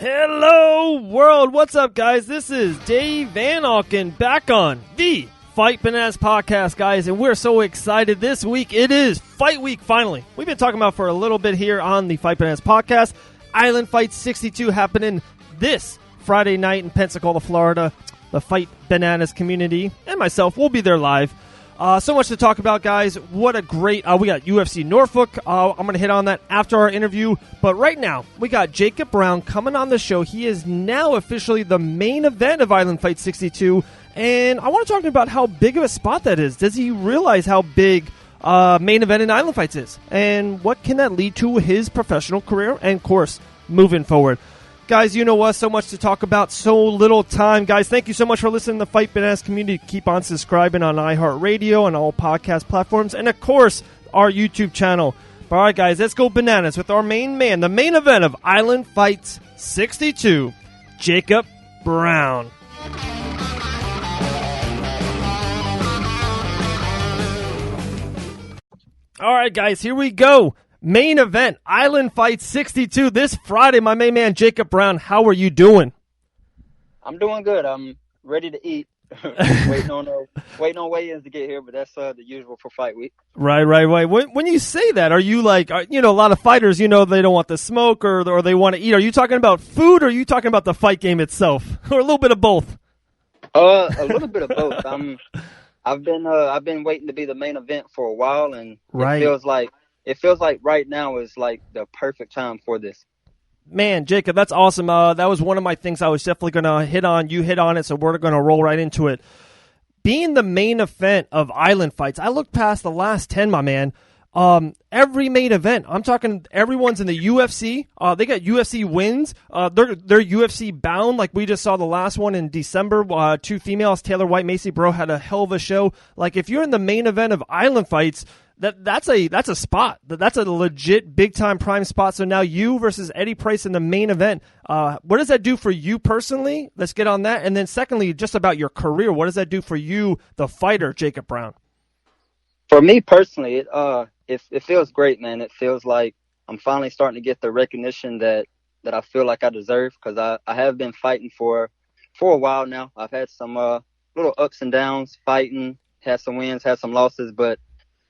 Hello, world. What's up, guys? This is Dave Van Auken back on the Fight Bananas podcast, guys, and we're so excited this week. It is Fight Week, finally. We've been talking about for a little bit here on the Fight Bananas podcast. Island Fight 62 happening this Friday night in Pensacola, Florida. The Fight Bananas community and myself will be there live. So much to talk about, guys. What a great... we got UFC Norfolk. I'm going to hit on that after our interview. But right now, we got Jacob Brown coming on the show. He is now officially the main event of Island Fight 62. And I want to talk about how big of a spot that is. Does he realize how big main event in Island Fights is? And what can that lead to his professional career? And, of course, moving forward. Guys, you know us, so much to talk about, so little time. Guys, thank you so much for listening to the Fight Bananas community. Keep on subscribing on iHeartRadio and all podcast platforms. And, of course, our YouTube channel. All right, guys, let's go bananas with our main man, the main event of Island Fights 62, Jacob Brown. All right, guys, here we go. Main event, Island Fight 62, this Friday. My main man, Jacob Brown, how are you doing? I'm doing good. I'm ready to eat. waiting on weigh-ins to get here, but that's the usual for fight week. Right. When you say that, are you like, a lot of fighters, they don't want the smoke or they want to eat. Are you talking about food or are you talking about the fight game itself? Or a little bit of both? A little bit of both. I've been waiting to be the main event for a while, and it feels like right now is like the perfect time for this. Man, Jacob, that's awesome. That was one of my things I was definitely going to hit on. You hit on it, so we're going to roll right into it. Being the main event of Island Fights, I looked past the last 10, my man. Every main event, I'm talking everyone's in the UFC. They got UFC wins. They're UFC bound, like we just saw the last one in December. Two females, Taylor White, Macy Bro, had a hell of a show. Like, if you're in the main event of Island Fights, that's a spot. That's a legit big-time prime spot. So now you versus Eddie Price in the main event. What does that do for you personally? Let's get on that. And then secondly, just about your career, what does that do for you, the fighter, Jacob Brown? For me personally, it feels great, man. It feels like I'm finally starting to get the recognition that I feel like I deserve, because I have been fighting for a while now. I've had some little ups and downs fighting, had some wins, had some losses, but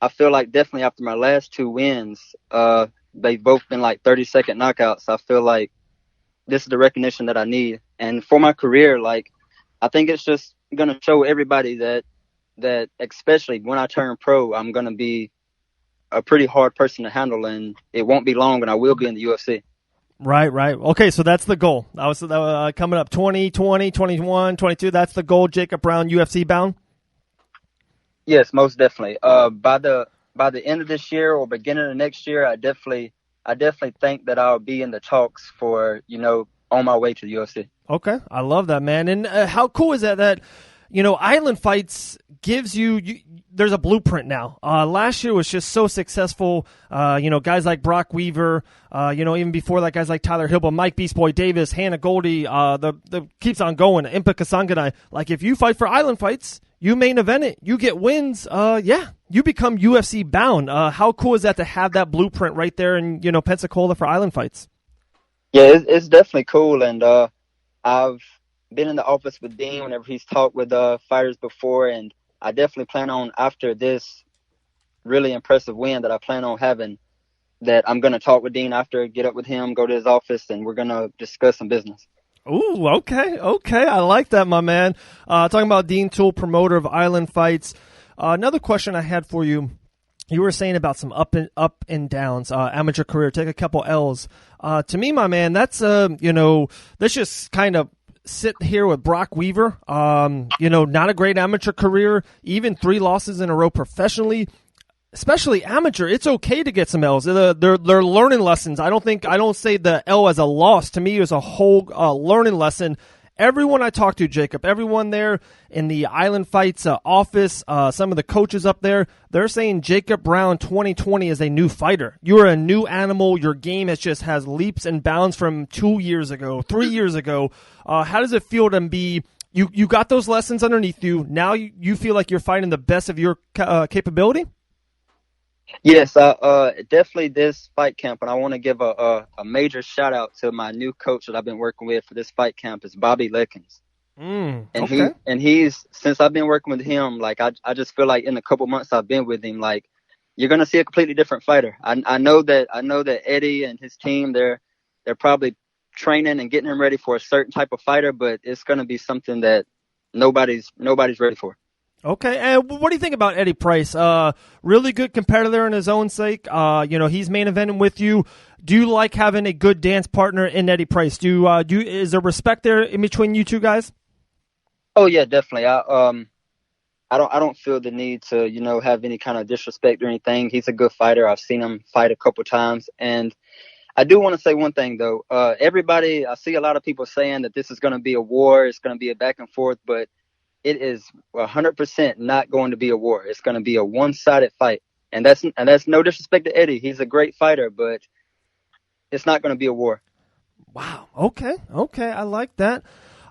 I feel like definitely after my last two wins, they've both been like 30-second knockouts. I feel like this is the recognition that I need. And for my career, like, I think it's just going to show everybody that especially when I turn pro, I'm going to be a pretty hard person to handle, and it won't be long and I will be in the UFC. Right. Okay, so that's the goal. That was coming up 2020, 21, 22. That's the goal, Jacob Brown, UFC bound? Yes, most definitely. By the end of this year or beginning of next year, I definitely think that I'll be in the talks for, on my way to the UFC. Okay, I love that, man. And how cool is that Island Fights gives you there's a blueprint now. Last year was just so successful. Guys like Brock Weaver, even before that, guys like Tyler Hill, Mike Beast Boy Davis, Hannah Goldie, the keeps on going. Impa Kasanganai. Like, if you fight for Island Fights, you main event it, you get wins. You become UFC bound. How cool is that to have that blueprint right there in Pensacola for Island Fights? Yeah, it's definitely cool, and I've been in the office with Dean whenever he's talked with fighters before, and I definitely plan on, after this really impressive win that I plan on having, that I'm going to talk with Dean after, get up with him, go to his office, and we're going to discuss some business. Ooh, okay. I like that, my man. Talking about Dean Toole, promoter of Island Fights. Another question I had for you. You were saying about some up and downs, amateur career, take a couple L's. To me, my man, that's let's just kind of sit here with Brock Weaver. Not a great amateur career, even 3 losses in a row professionally. Especially amateur, it's okay to get some L's. They're learning lessons. I don't say the L as a loss. To me, it was a whole learning lesson. Everyone I talked to, Jacob, everyone there in the Island Fights office, some of the coaches up there, they're saying Jacob Brown 2020 is a new fighter. You're a new animal. Your game has leaps and bounds from 2 years ago, 3 years ago. How does it feel to be? You got those lessons underneath you. Now you feel like you're fighting the best of your capability? Yes, definitely this fight camp, and I want to give a major shout out to my new coach that I've been working with for this fight camp is Bobby Lickens. And Okay. he's since I've been working with him, like I just feel like in the couple months I've been with him, like you're gonna see a completely different fighter. I know that Eddie and his team they're probably training and getting him ready for a certain type of fighter, but it's gonna be something that nobody's ready for. Okay, and what do you think about Eddie Price? Really good competitor in his own sake. He's main eventing with you. Do you like having a good dance partner in Eddie Price? Is there respect there in between you two guys? Oh yeah, definitely. I don't feel the need to have any kind of disrespect or anything. He's a good fighter. I've seen him fight a couple times, and I do want to say one thing though. Everybody, I see a lot of people saying that this is going to be a war. It's going to be a back and forth, but it is 100% not going to be a war. It's going to be a one-sided fight, and that's no disrespect to Eddie. He's a great fighter, but it's not going to be a war. Wow. Okay. I like that.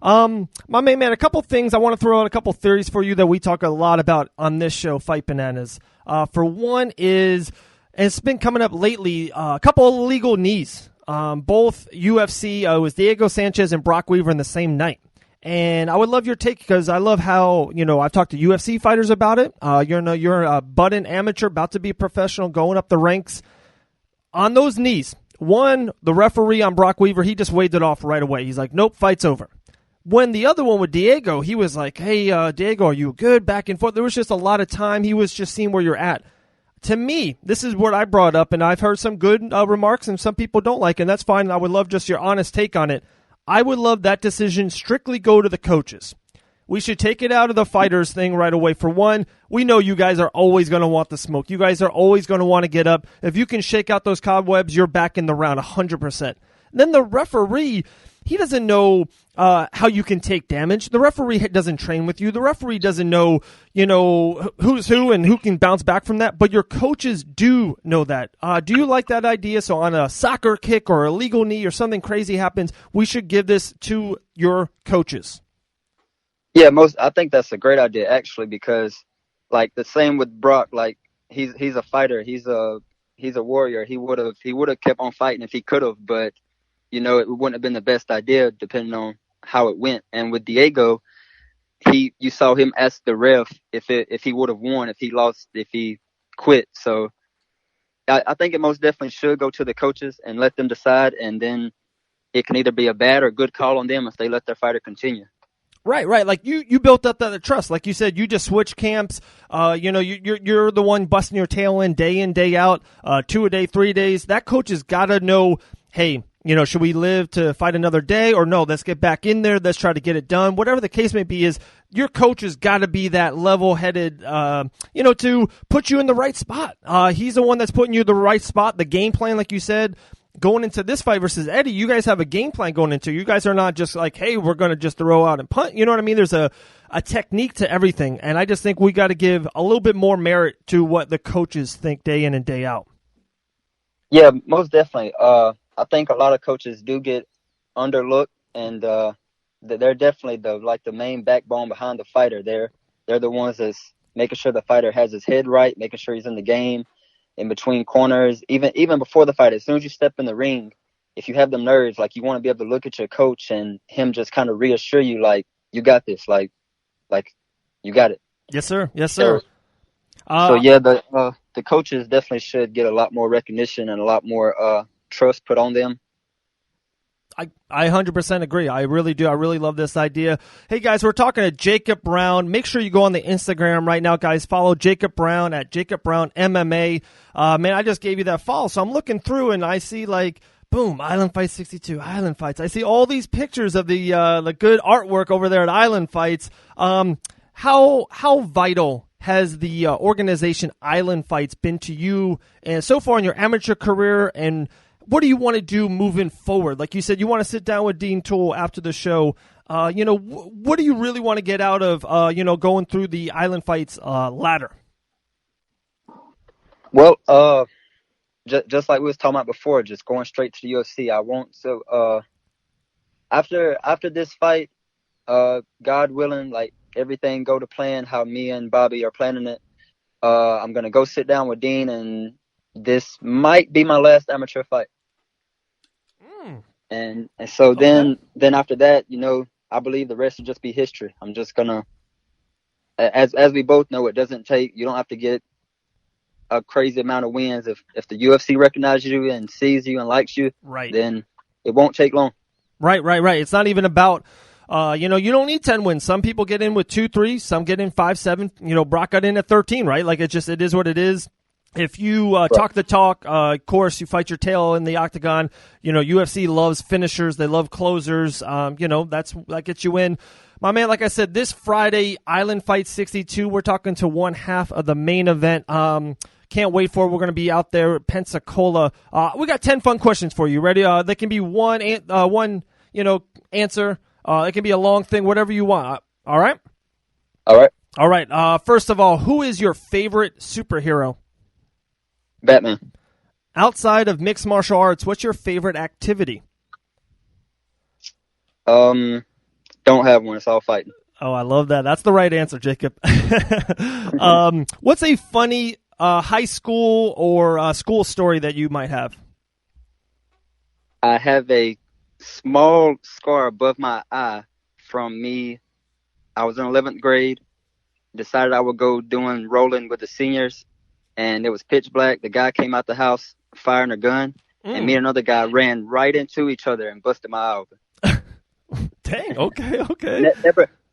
My main man, a couple things I want to throw out a couple theories for you that we talk a lot about on this show, Fight Bananas. For one is, and it's been coming up lately, a couple of illegal knees. Both UFC, it was Diego Sanchez and Brock Weaver in the same night. And I would love your take because I love how, I've talked to UFC fighters about it. You're a budding amateur, about to be a professional, going up the ranks. On those knees, one, the referee on Brock Weaver, he just waved it off right away. He's like, nope, fight's over. When the other one with Diego, he was like, hey, Diego, are you good? Back and forth. There was just a lot of time. He was just seeing where you're at. To me, this is what I brought up, and I've heard some good remarks and some people don't like, and that's fine. And I would love just your honest take on it. I would love that decision strictly go to the coaches. We should take it out of the fighters thing right away. For one, we know you guys are always going to want the smoke. You guys are always going to want to get up. If you can shake out those cobwebs, you're back in the round 100%. Then the referee, he doesn't know how you can take damage. The referee doesn't train with you. The referee doesn't know, who's who and who can bounce back from that. But your coaches do know that. Do you like that idea? So on a soccer kick or a legal knee or something crazy happens, we should give this to your coaches. Yeah, I think that's a great idea actually because like the same with Brock, like he's a fighter, he's a warrior. He would have kept on fighting if he could have, but it wouldn't have been the best idea depending on how it went. And with Diego, you saw him ask the ref if he would have won, if he lost, if he quit. So I think it most definitely should go to the coaches and let them decide, and then it can either be a bad or good call on them if they let their fighter continue. Right. Like you built up that trust. Like you said, you just switch camps. You're the one busting your tail in, day out, 2 a day, 3 days. That coach has got to know, hey, should we live to fight another day or no? Let's get back in there. Let's try to get it done. Whatever the case may be, is your coach has got to be that level-headed, to put you in the right spot. He's the one that's putting you in the right spot. The game plan, like you said. Going into this fight versus Eddie, you guys have a game plan going into. You guys are not just like, hey, we're going to just throw out and punt. You know what I mean? There's a technique to everything, and I just think we got to give a little bit more merit to what the coaches think day in and day out. Yeah, most definitely. I think a lot of coaches do get underlooked, and they're definitely the main backbone behind the fighter. They're the ones that's making sure the fighter has his head right, making sure he's in the game, in between corners, even before the fight. As soon as you step in the ring, if you have them nerves, like you want to be able to look at your coach and him just kind of reassure you, like you got this, like you got it. Yes, sir. So yeah, the coaches definitely should get a lot more recognition and a lot more trust put on them. I 100% agree. I really do. I really love this idea. Hey, guys, we're talking to Jacob Brown. Make sure you go on the Instagram right now, guys. Follow Jacob Brown at Jacob Brown MMA. Man, I just gave you that follow. So I'm looking through, and I see, like, boom, Island Fights 62, Island Fights. I see all these pictures of the good artwork over there at Island Fights. How vital has the organization Island Fights been to you and so far in your amateur career, and what do you want to do moving forward? Like you said, you want to sit down with Dean Toole after the show. What do you really want to get out of, going through the Island Fights ladder? Well, just like we was talking about before, just going straight to the UFC. I want to after this fight, God willing, like everything go to plan how me and Bobby are planning it. I'm gonna go sit down with Dean, and this might be my last amateur fight. And so then after that, I believe the rest will just be history. I'm just gonna, as we both know, you don't have to get a crazy amount of wins. If the UFC recognizes you and sees you and likes you, right, then it won't take long. Right. It's not even about, you don't need 10 wins. Some people get in with 2-3, some get in 5-7. Brock got in at 13, right? Like it is what it is. If you talk the talk, of course, you fight your tail in the octagon. UFC loves finishers. They love closers. That gets you in. My man, like I said, this Friday, Island Fight 62, we're talking to one half of the main event. Can't wait for it. We're going to be out there at Pensacola. We got 10 fun questions for you. Ready? They can be one answer. It can be a long thing, whatever you want. All right? All right. First of all, who is your favorite superhero? Batman. Outside of mixed martial arts, what's your favorite activity? Don't have one. It's all fighting. Oh, I love that. That's the right answer, Jacob. What's a funny high school or school story that you might have? I have a small scar above my eye from me. I was in 11th grade, decided I would go doing rolling with the seniors, and it was pitch black. The guy came out the house firing a gun, and me and another guy ran right into each other and busted my eye open. Dang, okay.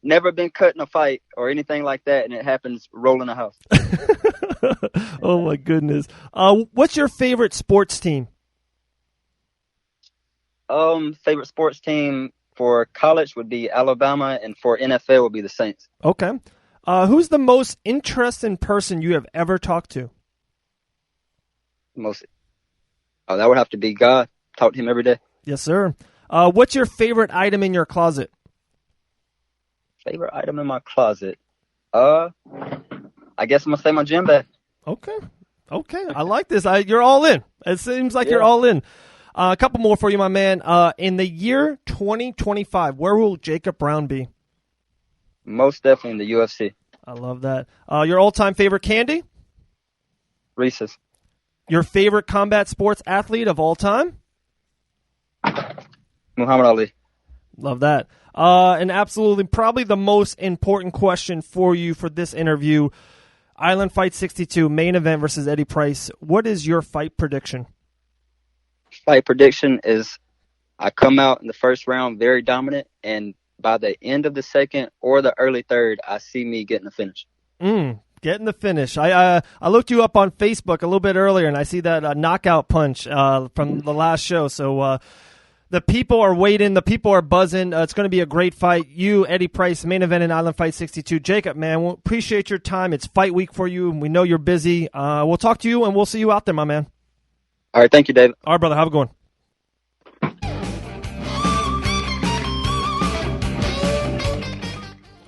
Never been cut in a fight or anything like that, and it happens rolling a house. Oh, my goodness. What's your favorite sports team? Favorite sports team for college would be Alabama, and for NFL would be the Saints. Okay. Who's the most interesting person you have ever talked to? That would have to be God. Talk to him every day. Yes, sir. What's your favorite item in your closet? Favorite item in my closet? I guess I'm going to say my gym bag. Okay. I like this. You're all in. It seems like you're all in. A couple more for you, my man. In the year 2025, where will Jacob Brown be? Most definitely in the UFC. I love that. Your all-time favorite candy? Reese's. Your favorite combat sports athlete of all time? Muhammad Ali. Love that. And absolutely, probably the most important question for you for this interview, Island Fight 62, main event versus Eddie Price. What is your fight prediction? Fight prediction is I come out in the first round very dominant, and by the end of the second or the early third, I see me getting the finish. Getting the finish. I looked you up on Facebook a little bit earlier, and I see that knockout punch from the last show. So the people are waiting. The people are buzzing. It's going to be a great fight. You, Eddie Price, main event in Island Fight 62. Jacob, man, we appreciate your time. It's fight week for you, and we know you're busy. We'll talk to you, and we'll see you out there, my man. All right. Thank you, David. All right, brother. Have a good one.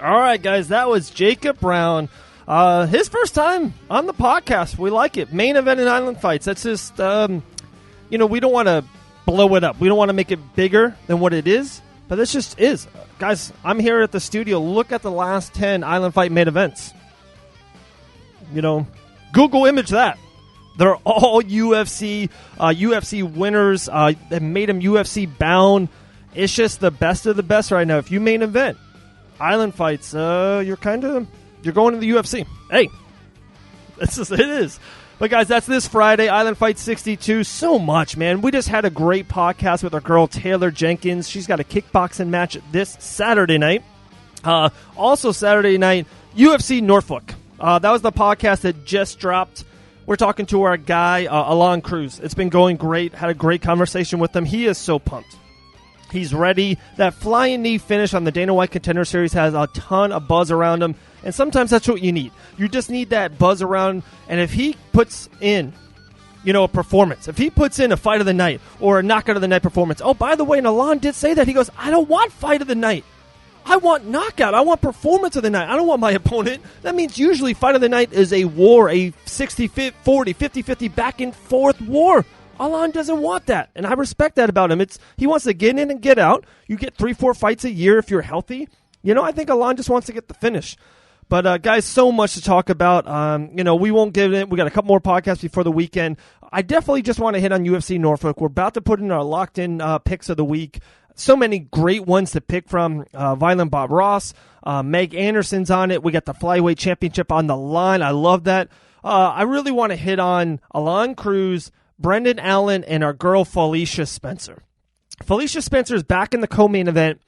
All right, guys. That was Jacob Brown. His first time on the podcast. We like it. Main event in Island Fights. That's just, we don't want to blow it up. We don't want to make it bigger than what it is, but this just is. Guys, I'm here at the studio. Look at the last 10 Island Fight main events. Google image that. They're all UFC winners. They made them UFC bound. It's just the best of the best right now. If you main event Island Fights, you're going to the UFC. Hey, it is. But guys, that's this Friday, Island Fight 62. So much, man. We just had a great podcast with our girl Taylor Jenkins. She's got a kickboxing match this Saturday night. Also Saturday night, UFC Norfolk. That was the podcast that just dropped. We're talking to our guy, Alon Cruz. It's been going great. Had a great conversation with him. He is so pumped. He's ready. That flying knee finish on the Dana White Contender Series has a ton of buzz around him, and sometimes that's what you need. You just need that buzz around, and if he puts in, a performance, if he puts in a fight of the night or a knockout of the night performance, oh, by the way, and Alon did say that. He goes, I don't want fight of the night. I want knockout. I want performance of the night. I don't want my opponent. That means usually fight of the night is a war, a 60-40, 50-50 back and forth war. Alon doesn't want that, and I respect that about him. He wants to get in and get out. You get 3-4 fights a year if you're healthy. I think Alon just wants to get the finish. But guys, so much to talk about. We won't get it. We got a couple more podcasts before the weekend. I definitely just want to hit on UFC Norfolk. We're about to put in our locked-in picks of the week. So many great ones to pick from. Violent Bob Ross, Meg Anderson's on it. We got the flyweight championship on the line. I love that. I really want to hit on Alon Cruz, Brendan Allen, and our girl Felicia Spencer. Felicia Spencer is back in the co-main event,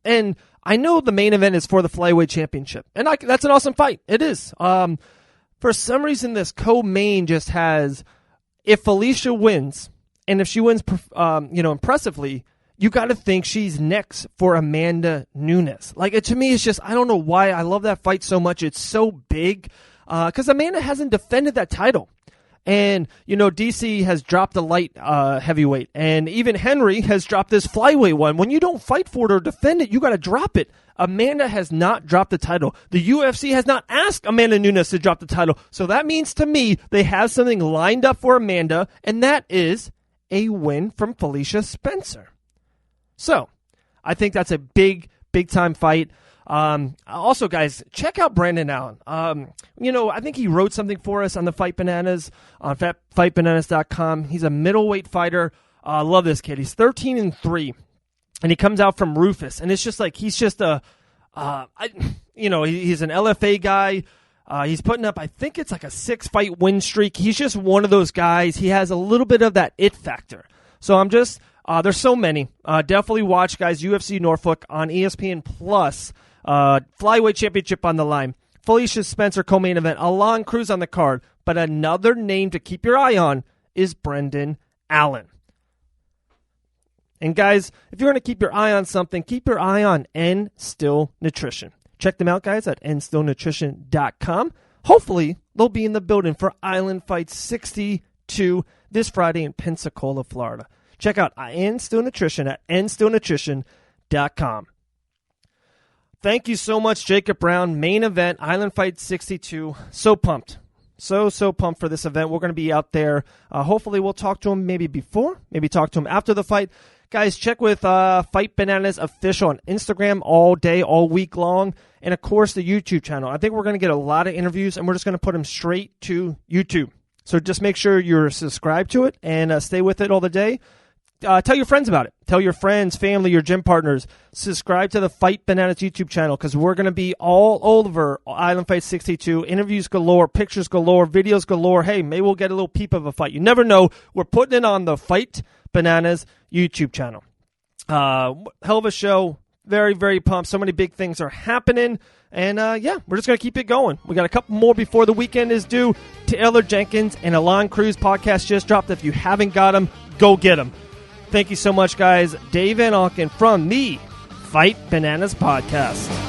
and I know the main event is for the flyweight championship, and that's an awesome fight. It is. For some reason, this co-main just has, if Felicia wins, and if she wins, impressively, you got to think she's next for Amanda Nunes. To me, it's just, I don't know why I love that fight so much. It's so big, because Amanda hasn't defended that title. And, DC has dropped the light heavyweight. And even Henry has dropped this flyweight one. When you don't fight for it or defend it, you got to drop it. Amanda has not dropped the title. The UFC has not asked Amanda Nunes to drop the title. So that means to me they have something lined up for Amanda, and that is a win from Felicia Spencer. So I think that's a big, big-time fight. Also, guys, check out Brandon Allen. I think he wrote something for us on the Fight Bananas on fightbananas.com. He's a middleweight fighter. I love this kid. He's 13-3, and he comes out from Rufus, and it's just like he's just he's an LFA guy. He's putting up, I think it's like a 6-fight win streak. He's just one of those guys. He has a little bit of that it factor. So I'm just there's so many. Definitely watch, guys. UFC Norfolk on ESPN Plus. Flyweight championship on the line. Felicia Spencer co-main event. Alon Cruz on the card. But another name to keep your eye on is Brendan Allen. And guys, if you're going to keep your eye on something, keep your eye on N Still Nutrition. Check them out, guys, at nstillnutrition.com. Hopefully, they'll be in the building for Island Fight 62 this Friday in Pensacola, Florida. Check out N Still Nutrition at nstillnutrition.com. Thank you so much, Jacob Brown. Main event, Island Fight 62. So pumped. So pumped for this event. We're going to be out there. Hopefully, we'll talk to him maybe before, maybe talk to him after the fight. Guys, check with Fight Bananas Official on Instagram all day, all week long. And, of course, the YouTube channel. I think we're going to get a lot of interviews, and we're just going to put them straight to YouTube. So just make sure you're subscribed to it and stay with it all the day. Tell your friends about it. Tell your friends, family, your gym partners. Subscribe to the Fight Bananas YouTube channel because we're going to be all over Island Fight 62. Interviews galore, pictures galore, videos galore. Hey, maybe we'll get a little peep of a fight. You never know. We're putting it on the Fight Bananas YouTube channel. Hell of a show. Very, very pumped. So many big things are happening. And, we're just going to keep it going. We got a couple more before the weekend is due. Taylor Jenkins and Alon Cruz podcast just dropped. If you haven't got them, go get them. Thank you so much, guys. Dave and Auken from the Fight Bananas podcast.